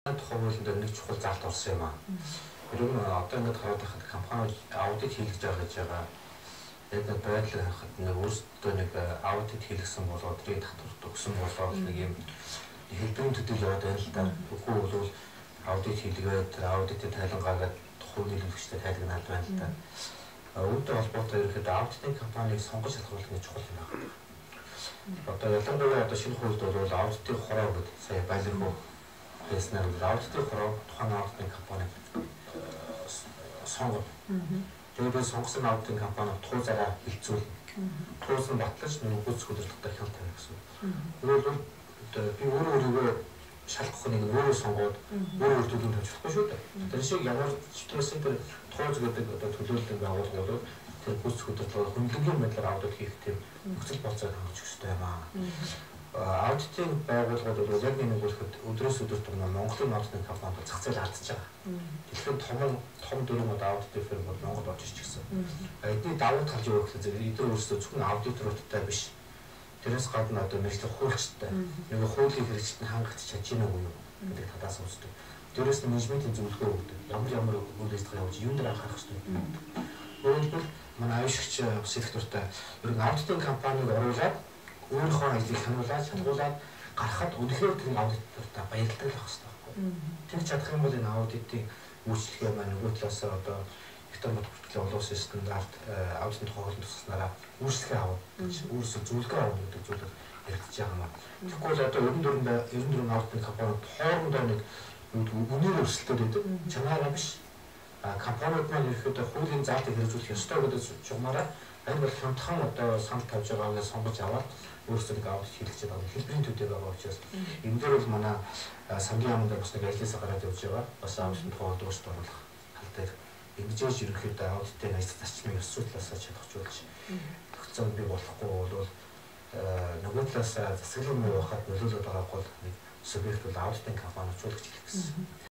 хуулинд нэг чухал залт орсон юм аа. Тэр нь одоо ингээд хараад байхад компани аудит хийлгэж байгаа гэж байгаа. Яг байдлыг харахад нэг өөрсдөө нэг аудит хийлгэсэн болоод тэрийг татварт өгсөн болоод нэг юм хэлбэрийн төдийл яваад байна л да. Үгүй бол аудит хийлгээд аудитын тайлангаагаад хуулийн хэлбэрчтэй тайлгнаад байна л да. Үүнтэй холбоотой ерөөхдөө аудитын компанийг сонгож шалгуулах нь чухал юм байна. Одоо ялангуяа одоо шинэ хуульд бол аудитын хороо гэдэг сая байлгүй яснаар аудитын хороо тухайн аудитын компани сонгоод тэгээд сонгосон аудитын компани туузаараа хилцүүлнэ. Туус нь батлаж нэг гүйцэх хөдөлгөөнтэй хялт тавих гэсэн. Өөрөөр би өөрийгөө шалгах нэг өөрөө сонгоод өөрөө төлөвлөж тавьчихгүй шүү дээ. Тэр шиг ямар стрессийн тэр туус гэдэг одоо төлөөллийн байгууллагууд тэр гүйцэх хөдөлгөөн хөндлөнгийн байдлаар аудит хийх тийм нөхцөл болцоог хангах хэрэгтэй юм аа. Аудитын байгууллагууд бол яг нэг үлэхэд өдрөөс өдөрт Монголын аудитын компаниуд зах зээл алдчихж байгаа. Тэгэхээр том дөрвөн аудитын фирмүүд Монголд орж ирж гисэн. Эдний давуу тал юу гэхээр эдгээр өөрсдөө зөвхөн аудиторуудтай биш. Тэрээс гадна одоо мэргэжлийн хуульчтай нэг хуулийн хэрэгжлийг хангах чадчихна уу гэдэг талаас үздэг. Дээрээс нь менежментийн зөвлөгөө өгдөг. Ямар үйл ажиллагаа явуулж юунд анхаарах хэрэгтэй. Өөрөлдвөл манай авьяасгч сектортай ер нь аудитын компанийг оруулаад өөрийнхөө ажлыг хянуулаад шалгуулад гарахад үнэхээр тэр аудитортай баярлалтай байх хэрэгтэй. Тэр чадах юм бол энэ аудитын үйлчлэгээ маань нөгөө талаас одоо Виктор Батбүртгэлийн олон улсын стандарт аудитын тухайлбар тусгаснараа үйлчлэгээ авах гэж өөрөөсөө зөвлөгөө авах гэдэг зүйлээр яригдж байгаа юм. Тэгэхгүй бол одоо 94 аудитын компаниуд хоорондоо нэг үнээр өрсөлдөд байдаг. Чанараа биш. Компаниуд маань ерөөхдөө хуулийн заалтыг хэрэгжүүлэх ёстой гэдэг чухмаараа энэ бол хямдхан одоо санал тавьж байгаагаа сонгож аваад өөрсдөө нэг аудит хийлгэж байгаа хэлбэрийн төдий байгаа учраас энэ дээр бол манай сангийн яамд бас нэг ажлаасаа гараад явж байгаа. Бас аудитын тухайд өөрсдөө оруулах тал дээр ингэж ерөнхийдөө аудитын ажил зарчмыг ёс судлаасаа чадахжуулж тогтцоо бий болохгүй бол нөгөө талаас засаглал муу байхад нөлөөлөд байгааг бол нэг субъект бол аудитын компани чуулгаж хэлэх гэсэн.